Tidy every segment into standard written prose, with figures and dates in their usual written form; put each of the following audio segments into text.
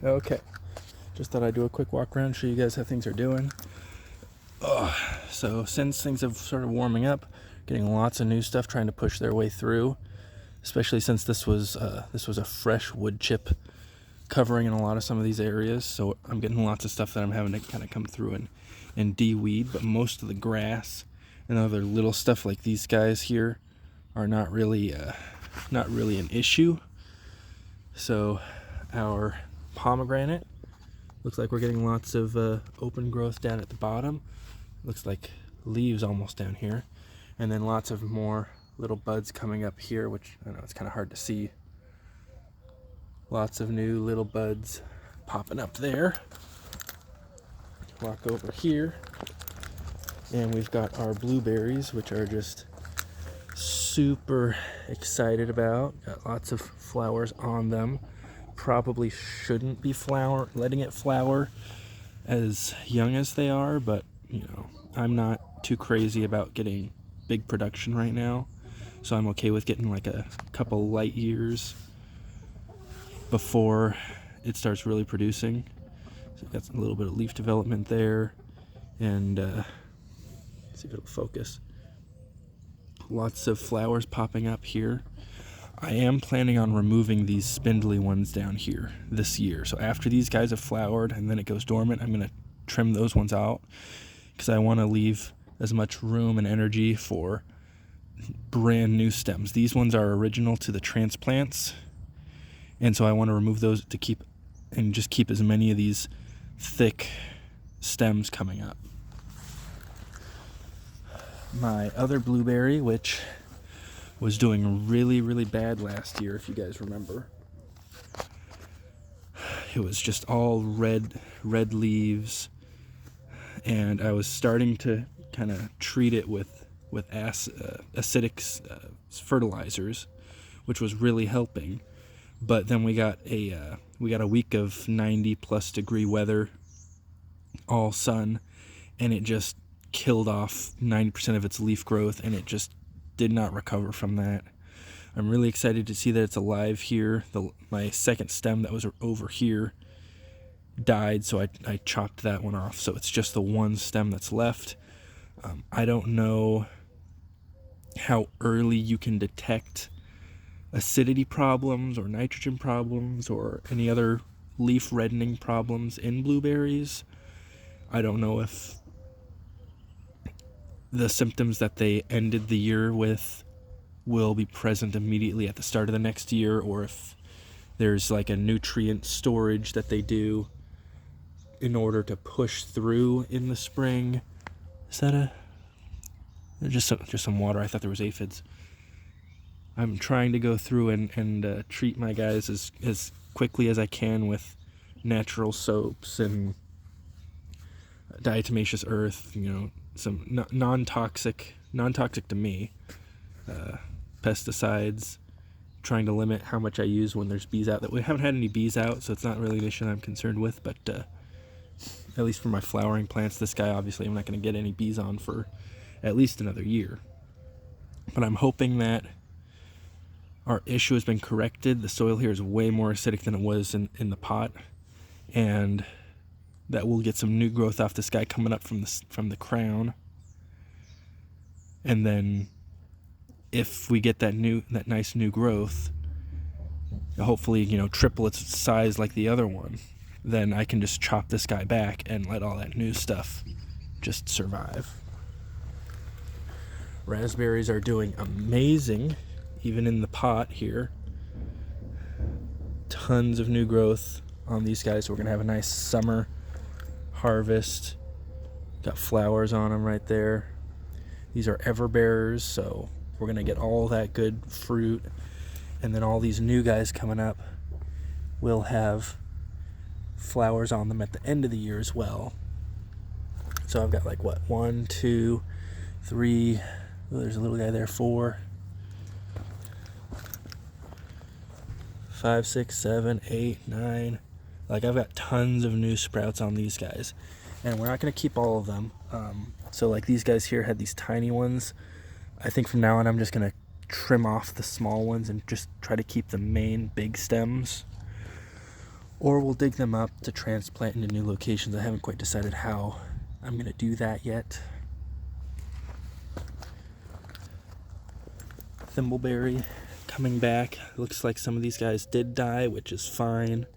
Okay, just thought I'd do a quick walk around, show you guys how things are doing. So since things have started warming up, getting lots of new stuff trying to push their way through, especially since this was a fresh wood chip covering in a lot of some of these areas. So I'm getting lots of stuff that I'm having to kind of come through and de-weed, but most of the grass and other little stuff like these guys here are not really an issue. So our pomegranate looks like we're getting lots of open growth down at the bottom. Looks like leaves almost down here, and then lots of more little buds coming up here, which I know it's kind of hard to see. Lots of new little buds popping up there. Walk over here, and we've got our blueberries, which are just super excited about. Got lots of flowers on them. Probably shouldn't be letting it flower as young as they are, but I'm not too crazy about getting big production right now, so I'm okay with getting like a couple light years before it starts really producing. So got a little bit of leaf development there, and see if it'll focus. Lots of flowers popping up here. I am planning on removing these spindly ones down here this year. So after these guys have flowered and then it goes dormant, I'm going to trim those ones out because I want to leave as much room and energy for brand new stems. These ones are original to the transplants, and so I want to remove those to keep as many of these thick stems coming up. My other blueberry, which was doing really, really bad last year, if you guys remember. It was just all red leaves, and I was starting to kind of treat it with acidic fertilizers, which was really helping. But then we got a week of 90 plus degree weather, all sun, and it just killed off 90% of its leaf growth, and it just did not recover from that. I'm really excited to see that it's alive here. My second stem that was over here died, so I chopped that one off. So it's just the one stem that's left. I don't know how early you can detect acidity problems or nitrogen problems or any other leaf reddening problems in blueberries. I don't know if the symptoms that they ended the year with will be present immediately at the start of the next year, or if there's like a nutrient storage that they do in order to push through in the spring. Is that just some water? I thought there was aphids. I'm trying to go through and treat my guys as quickly as I can with natural soaps and diatomaceous earth, some non-toxic to me pesticides, trying to limit how much I use when there's bees out. That we haven't had any bees out, so it's not really an issue I'm concerned with, but at least for my flowering plants, this guy obviously I'm not going to get any bees on for at least another year. But I'm hoping that our issue has been corrected. The soil here is way more acidic than it was in the pot, and that we'll get some new growth off this guy coming up from the crown. And then if we get that nice new growth, hopefully triple its size like the other one, then I can just chop this guy back and let all that new stuff just survive. Raspberries are doing amazing, even in the pot here. Tons of new growth on these guys. We're gonna have a nice summer harvest. Got flowers on them right there. These are everbearers, so we're gonna get all that good fruit, and then all these new guys coming up will have flowers on them at the end of the year as well. So I've got 1, 2, 3, there's a little guy there, 4, 5, 6, 7, 8, 9. I've got tons of new sprouts on these guys, and we're not going to keep all of them. So these guys here had these tiny ones. I think from now on I'm just going to trim off the small ones and just try to keep the main big stems. or we'll dig them up to transplant into new locations. I haven't quite decided how I'm going to do that yet. Thimbleberry coming back. Looks like some of these guys did die, which is fine,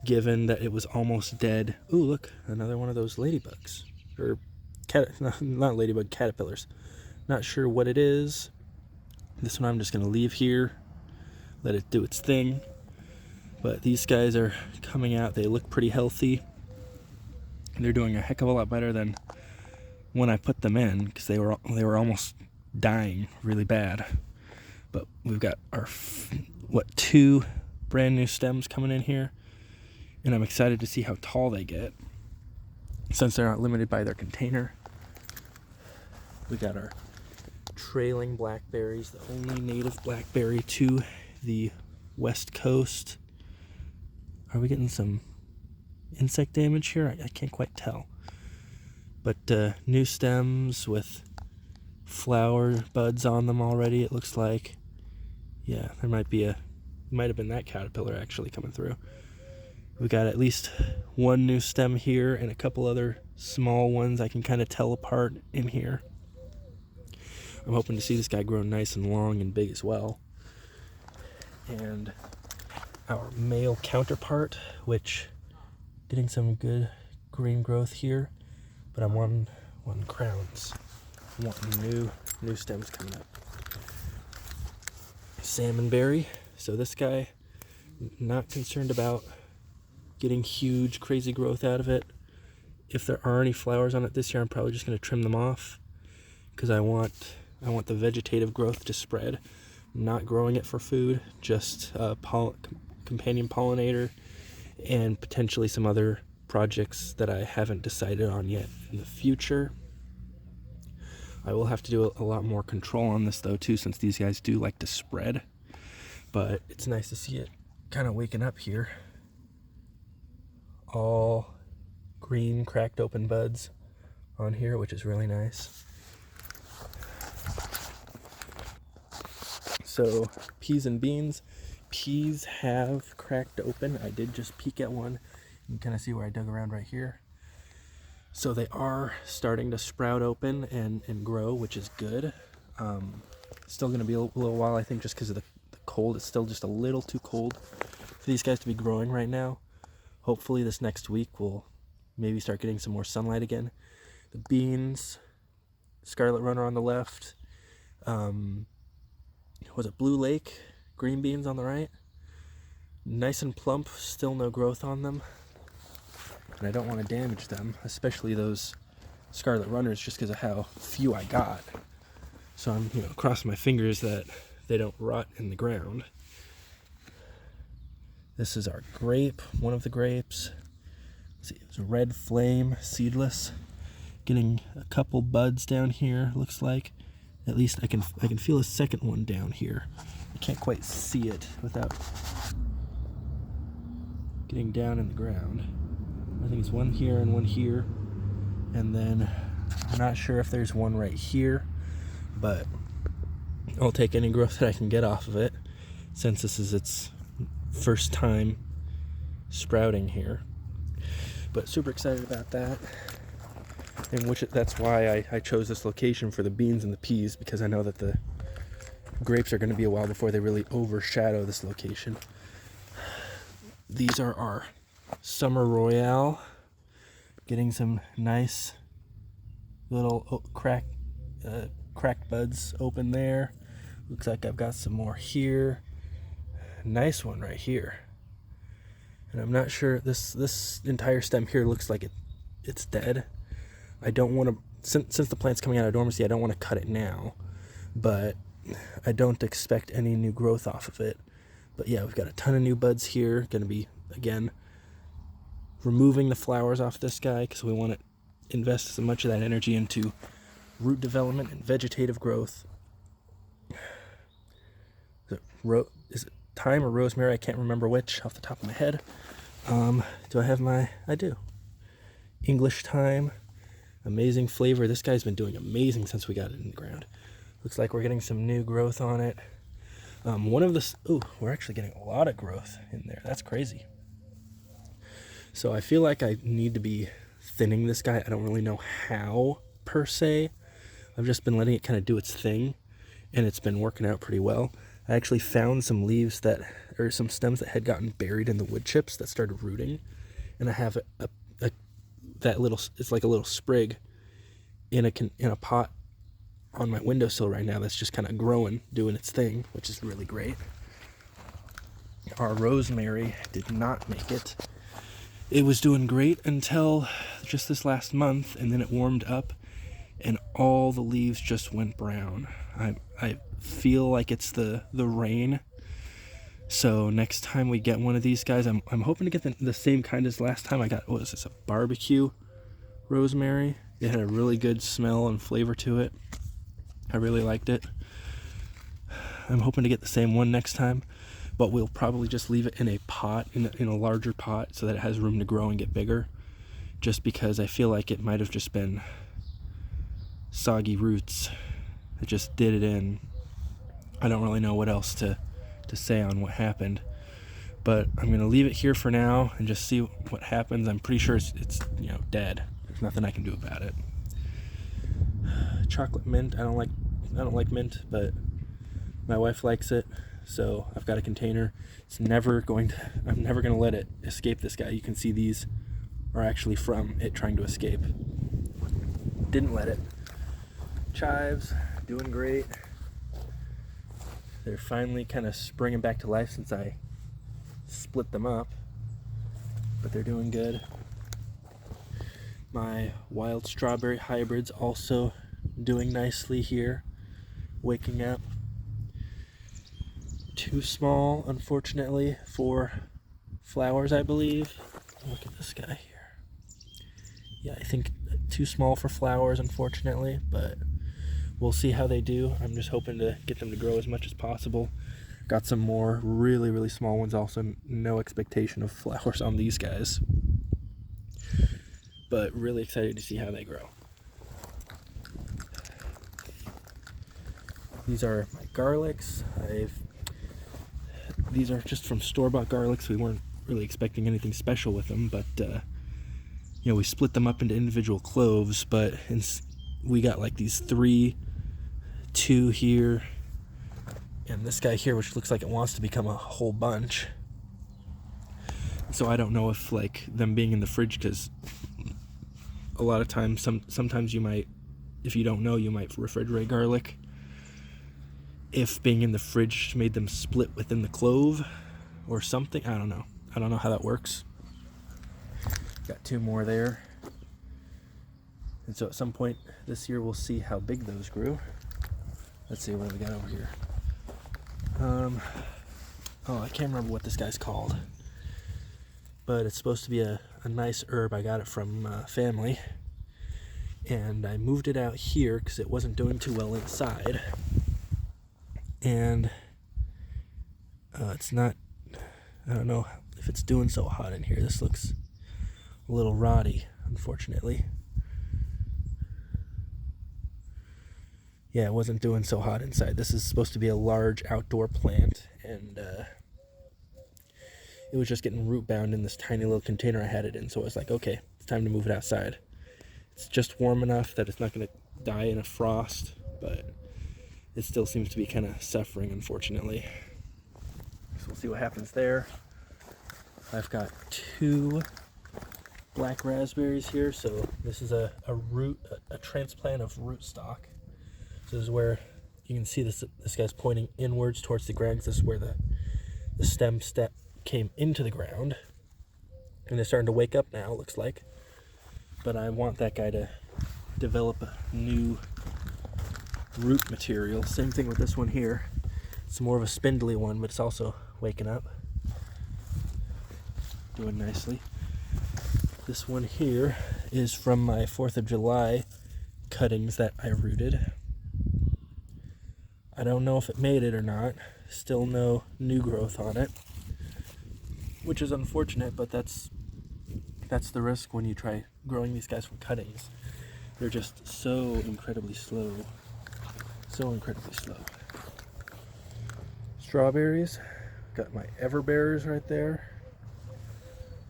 given that it was almost dead. Ooh, look, another one of those ladybugs. Or, not ladybug, caterpillars. Not sure what it is. This one I'm just going to leave here, let it do its thing. But these guys are coming out. They look pretty healthy. And they're doing a heck of a lot better than when I put them in, because they were almost dying really bad. But we've got our, 2 brand new stems coming in here. And I'm excited to see how tall they get, since they're not limited by their container. We got our trailing blackberries, the only native blackberry to the West Coast. Are we getting some insect damage here? I can't quite tell. But new stems with flower buds on them already, it looks like. Yeah, there might have been that caterpillar actually coming through. We got at least one new stem here and a couple other small ones I can kind of tell apart in here. I'm hoping to see this guy grow nice and long and big as well. And our male counterpart, which getting some good green growth here, but I'm wanting crowns. I'm wanting new stems coming up. Salmonberry. So this guy, not concerned about getting huge, crazy growth out of it. If there are any flowers on it this year, I'm probably just going to trim them off, because I want the vegetative growth to spread. I'm not growing it for food, just companion pollinator, and potentially some other projects that I haven't decided on yet in the future. I will have to do a lot more control on this though too, since these guys do like to spread. But it's nice to see it kind of waking up here. All green cracked open buds on here, which is really nice. So peas and beans. Peas have cracked open. I did just peek at one. You can kind of see where I dug around right here. So they are starting to sprout open and grow, which is good. Still going to be a little while, I think, just because of the cold. It's still just a little too cold for these guys to be growing right now. Hopefully this next week we'll maybe start getting some more sunlight again. The beans, Scarlet Runner on the left. Was it Blue Lake? Green beans on the right. Nice and plump, still no growth on them. And I don't want to damage them, especially those Scarlet Runners, just because of how few I got. So I'm, crossing my fingers that they don't rot in the ground. This is our grape, one of the grapes. Let's see, it's a Red Flame, seedless. Getting a couple buds down here, looks like. At least I can feel a second one down here. I can't quite see it without getting down in the ground. I think it's one here and one here. And then I'm not sure if there's one right here, but I'll take any growth that I can get off of it, since this is its first time sprouting here. But super excited about that. And that's why I chose this location for the beans and the peas, because I know that the grapes are going to be a while before they really overshadow this location. These are our Summer Royale, getting some nice little cracked buds open there. Looks like I've got some more here. Nice one right here. And I'm not sure, this entire stem here looks like it's dead. I don't want to, since the plant's coming out of dormancy, I don't want to cut it now, but I don't expect any new growth off of it. But yeah, we've got a ton of new buds here. Going to be, again, removing the flowers off this guy, because we want to invest as much of that energy into root development and vegetative growth. Is it thyme or rosemary? I can't remember which off the top of my head. Do I have I do. English thyme. Amazing flavor. This guy's been doing amazing since we got it in the ground. Looks like we're getting some new growth on it. We're actually getting a lot of growth in there. That's crazy. So I feel like I need to be thinning this guy. I don't really know how per se. I've just been letting it kind of do its thing, and it's been working out pretty well. I actually found some leaves or some stems that had gotten buried in the wood chips that started rooting, and I have it's like a little sprig in a pot on my windowsill right now that's just kind of growing, doing its thing, which is really great. Our rosemary did not make it. It was doing great until just this last month, and then it warmed up and all the leaves just went brown. I feel like it's the rain. So next time we get one of these guys, I'm hoping to get the same kind as last time I got. What was this, a barbecue rosemary? It had a really good smell and flavor to it. I really liked it. I'm hoping to get the same one next time, but we'll probably just leave it in a pot, in a larger pot, so that it has room to grow and get bigger, just because I feel like it might have just been soggy roots that just did it in. I don't really know what else to say on what happened, but I'm gonna leave it here for now and just see what happens. I'm pretty sure it's dead. There's nothing I can do about it. Chocolate mint, I don't like mint, but my wife likes it, so I've got a container. I'm never gonna let it escape this guy. You can see these are actually from it trying to escape. Didn't let it. Chives, doing great. They're finally kind of springing back to life since I split them up, but they're doing good. My wild strawberry hybrids also doing nicely here, waking up. Too small, unfortunately, for flowers, I believe. Look at this guy here. Yeah, I think too small for flowers, unfortunately, but we'll see how they do. I'm just hoping to get them to grow as much as possible. Got some more really, really small ones also. No expectation of flowers on these guys, but really excited to see how they grow. These are my garlics. These are just from store-bought garlics. We weren't really expecting anything special with them, but we split them up into individual cloves, but we got like these 2 here, and this guy here, which looks like it wants to become a whole bunch. So I don't know if like them being in the fridge, because a lot of times, sometimes you might, if you don't know, you might refrigerate garlic. If being in the fridge made them split within the clove or something, I don't know. I don't know how that works. Got 2 more there. And so at some point this year we'll see how big those grew. Let's see what we got over here. I can't remember what this guy's called, but it's supposed to be a nice herb. I got it from family, and I moved it out here because it wasn't doing too well inside. And it's not, I don't know if it's doing so hot in here. This looks a little rotty, unfortunately. Yeah, it wasn't doing so hot inside. This is supposed to be a large outdoor plant, and it was just getting root bound in this tiny little container I had it in. So I was like, okay, it's time to move it outside. It's just warm enough that it's not going to die in a frost, but it still seems to be kind of suffering, unfortunately. So we'll see what happens there. I've got 2 black raspberries here. So this is a transplant of rootstock. So this is where you can see this guy's pointing inwards towards the ground. This is where the stem came into the ground. And they're starting to wake up now, it looks like. But I want that guy to develop a new root material. Same thing with this one here. It's more of a spindly one, but it's also waking up, doing nicely. This one here is from my 4th of July cuttings that I rooted. I don't know if it made it or not. Still no new growth on it, which is unfortunate, but that's the risk when you try growing these guys from cuttings. They're just so incredibly slow. So incredibly slow. Strawberries. Got my everbearers right there.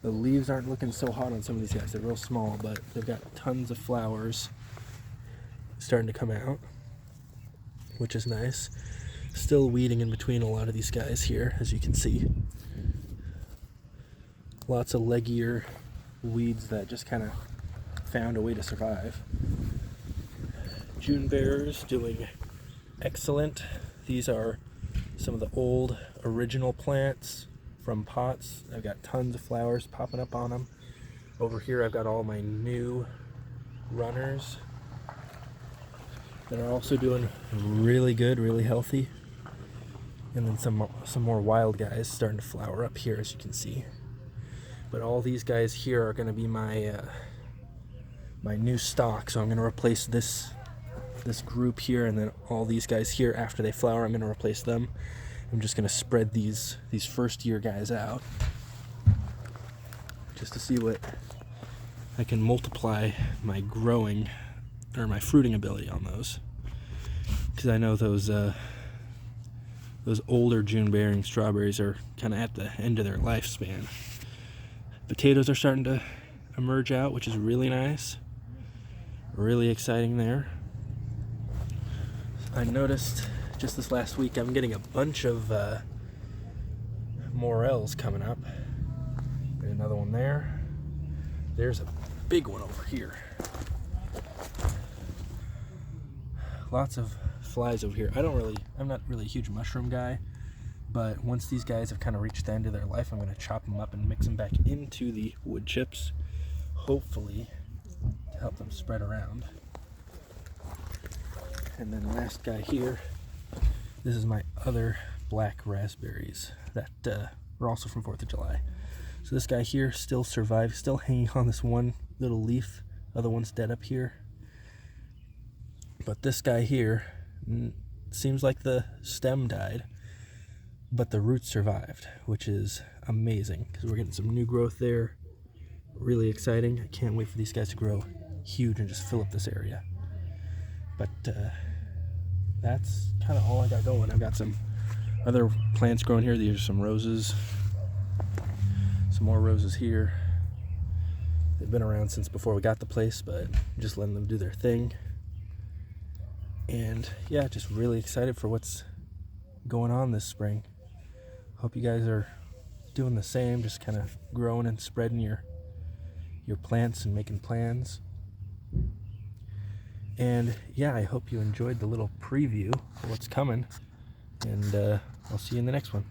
The leaves aren't looking so hot on some of these guys. They're real small, but they've got tons of flowers starting to come out, which is nice. Still weeding in between a lot of these guys here, as you can see. Lots of leggier weeds that just kind of found a way to survive. June bears doing excellent. These are some of the old original plants from pots. I've got tons of flowers popping up on them. Over here I've got all my new runners that are also doing really good, really healthy. And then some more wild guys starting to flower up here, as you can see. But all these guys here are going to be my my new stock. So I'm going to replace this group here, and then all these guys here, after they flower, I'm going to replace them. I'm just going to spread these first year guys out just to see what I can multiply my growing or my fruiting ability on those, because I know those older June bearing strawberries are kind of at the end of their lifespan. Potatoes are starting to emerge out, which is really nice, really exciting there. I noticed just this last week I'm getting a bunch of morels coming up. There's another one there. There's a big one over here. Lots of flies over here. I'm not really a huge mushroom guy, but once these guys have kind of reached the end of their life, I'm going to chop them up and mix them back into the wood chips, hopefully to help them spread around. And then last guy here, this is my other black raspberries that were also from 4th of July. So this guy here still survived, still hanging on this one little leaf. Other one's dead up here. But this guy here, seems like the stem died, but the roots survived, which is amazing because we're getting some new growth there. Really exciting. I can't wait for these guys to grow huge and just fill up this area. But that's kind of all I got going. I've got some other plants growing here. These are some roses. Some more roses here. They've been around since before we got the place, but I'm just letting them do their thing. And yeah, just really excited for what's going on this spring. Hope you guys are doing the same, just kind of growing and spreading your plants and making plans. And yeah, I hope you enjoyed the little preview of what's coming, and I'll see you in the next one.